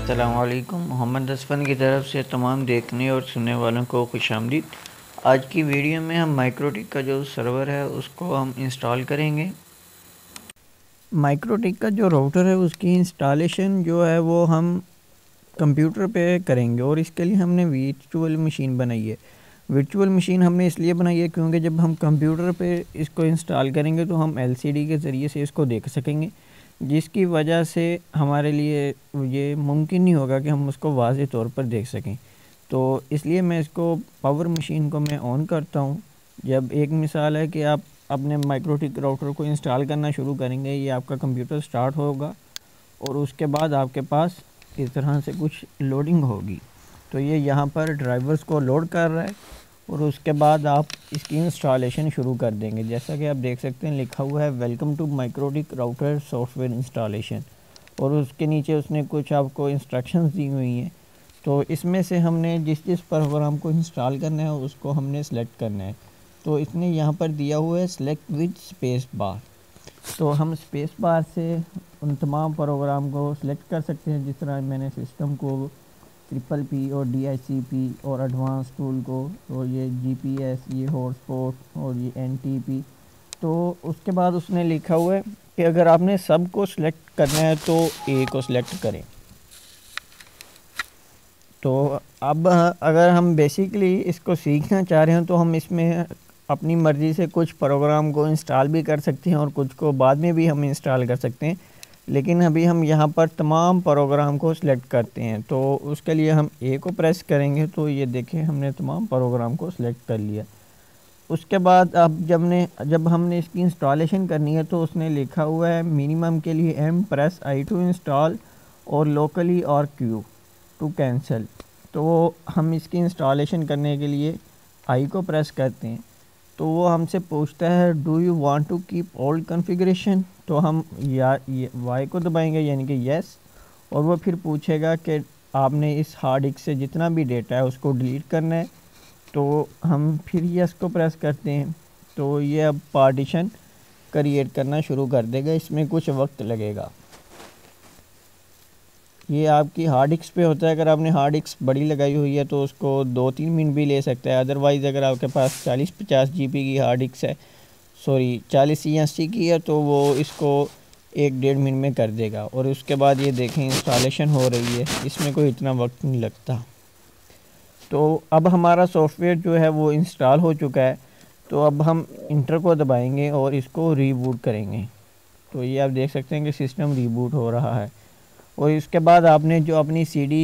अस्सलामुअलैकुम। मोहम्मद असफ़न की तरफ से तमाम देखने और सुनने वालों को खुशामदीद। आज की वीडियो में हम माइक्रोटिक का जो सर्वर है उसको हम इंस्टॉल करेंगे। माइक्रोटिक का जो राउटर है उसकी इंस्टॉलेशन जो है वो हम कंप्यूटर पे करेंगे और इसके लिए हमने वर्चुअल मशीन बनाई है। वर्चुअल मशीन हमने इसलिए बनाई है क्योंकि जब हम कंप्यूटर पे इसको इंस्टॉल करेंगे तो हम एलसीडी के ज़रिए से इसको देख सकेंगे, जिसकी वजह से हमारे लिए ये मुमकिन नहीं होगा कि हम उसको वाज़े तौर पर देख सकें। तो इसलिए मैं इसको पावर मशीन को मैं ऑन करता हूँ। जब एक मिसाल है कि आप अपने माइक्रोटिक राउटर को इंस्टॉल करना शुरू करेंगे, ये आपका कंप्यूटर स्टार्ट होगा और उसके बाद आपके पास इस तरह से कुछ लोडिंग होगी। तो ये यहाँ पर ड्राइवर्स को लोड कर रहा है और उसके बाद आप इसकी इंस्टॉलेशन शुरू कर देंगे। जैसा कि आप देख सकते हैं लिखा हुआ है welcome to MikroTik router software installation, और उसके नीचे उसने कुछ आपको इंस्ट्रक्शंस दी हुई हैं। तो इसमें से हमने जिस प्रोग्राम को इंस्टॉल करना है उसको हमने सेलेक्ट करना है। तो इसने यहाँ पर दिया हुआ है सेलेक्ट विद स्पेस बार। तो हम स्पेस बार से उन तमाम प्रोग्राम को सिलेक्ट कर सकते हैं, जिस तरह मैंने सिस्टम को PPP और DHCP और एडवांस टूल को, और ये GPS, ये हॉटस्पॉट और ये NTP। तो उसके बाद उसने लिखा हुआ है कि अगर आपने सब को सिलेक्ट करना है तो A को सिलेक्ट करें। तो अब अगर हम बेसिकली इसको सीखना चाह रहे हैं तो हम इसमें अपनी मर्ज़ी से कुछ प्रोग्राम को इंस्टॉल भी कर सकते हैं और कुछ को बाद में भी हम इंस्टॉल कर सकते हैं, लेकिन अभी हम यहाँ पर तमाम प्रोग्राम को सिलेक्ट करते हैं। तो उसके लिए हम A को प्रेस करेंगे तो ये देखें हमने तमाम प्रोग्राम को सिलेक्ट कर लिया। उसके बाद अब जब हमने इसकी इंस्टॉलेशन करनी है तो उसने लिखा हुआ है मिनिमम के लिए M press I to install और लोकली और Q टू कैंसिल। तो हम इसकी इंस्टॉलेशन करने के लिए I को प्रेस करते हैं तो वो हमसे पूछता है do you want to keep old configuration. तो हम वाई को दबाएंगे यानी कि यस, और वो फिर पूछेगा कि आपने इस हार्ड डिस्क से जितना भी डेटा है उसको डिलीट करना है। तो हम फिर यस को प्रेस करते हैं तो ये अब पार्टीशन क्रिएट करना शुरू कर देगा। इसमें कुछ वक्त लगेगा। ये आपकी हार्ड डिस्क पे होता है। अगर आपने हार्ड डिस्क बड़ी लगाई हुई है तो उसको 2-3 मिनट भी ले सकता है। अदरवाइज़ अगर आपके पास 40-50 GB की हार्ड डिस्क है, 40 या 80 की है, तो वो इसको 1-1.5 मिनट में कर देगा। और उसके बाद ये देखें इंस्टॉलेशन हो रही है, इसमें कोई इतना वक्त नहीं लगता। तो अब हमारा सॉफ्टवेयर जो है वो इंस्टॉल हो चुका है। तो अब हम इंटर को दबाएँगे और इसको रीबूट करेंगे। तो ये आप देख सकते हैं कि सिस्टम रीबूट हो रहा है। और इसके बाद आपने जो अपनी CD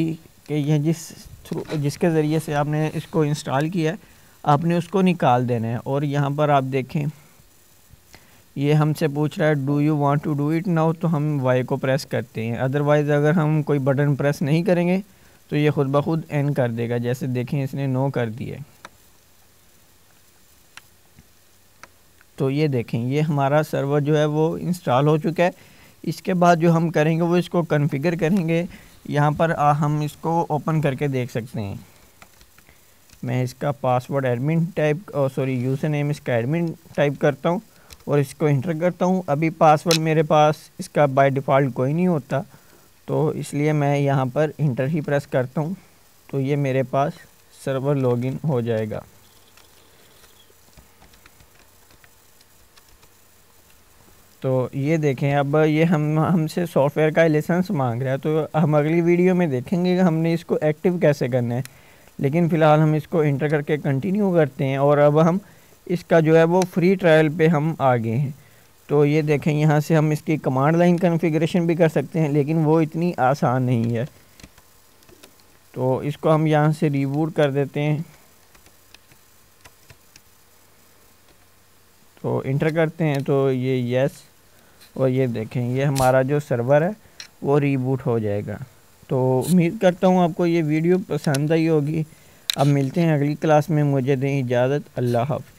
के या जिसके ज़रिए से आपने इसको इंस्टॉल किया है आपने उसको निकाल देना है। और यहाँ पर आप देखें ये हमसे पूछ रहा है do you want to do it now, तो हम वाई को प्रेस करते हैं। अदरवाइज़ अगर हम कोई बटन प्रेस नहीं करेंगे तो ये ख़ुद ब खुद एंड कर देगा। जैसे देखें इसने नो कर दिया। तो ये देखें ये हमारा सर्वर जो है वो इंस्टॉल हो चुका है। इसके बाद जो हम करेंगे वो इसको कॉन्फ़िगर करेंगे। यहाँ पर हम इसको ओपन करके देख सकते हैं। मैं इसका पासवर्ड एडमिन यूज़र नेम इसका एडमिन टाइप करता हूँ और इसको इंटर करता हूँ। अभी पासवर्ड मेरे पास इसका बाय डिफ़ॉल्ट कोई नहीं होता, तो इसलिए मैं यहाँ पर इंटर ही प्रेस करता हूँ। तो ये मेरे पास सर्वर लॉगिन हो जाएगा। तो ये देखें अब ये हमसे सॉफ्टवेयर का लाइसेंस मांग रहा है। तो हम अगली वीडियो में देखेंगे कि हमने इसको एक्टिव कैसे करना है, लेकिन फ़िलहाल हम इसको इंटर करके कंटिन्यू करते हैं। और अब हम इसका जो है वो फ्री ट्रायल पे हम आ गए हैं। तो ये देखें यहाँ से हम इसकी कमांड लाइन कॉन्फ़िगरेशन भी कर सकते हैं, लेकिन वो इतनी आसान नहीं है। तो इसको हम यहाँ से रीबूट कर देते हैं। तो इंटर करते हैं तो ये यस, और ये देखें ये हमारा जो सर्वर है वो रीबूट हो जाएगा। तो उम्मीद करता हूँ आपको ये वीडियो पसंद आई होगी। अब मिलते हैं अगली क्लास में। मुझे दें इजाज़त। अल्लाह हाफ़िज़।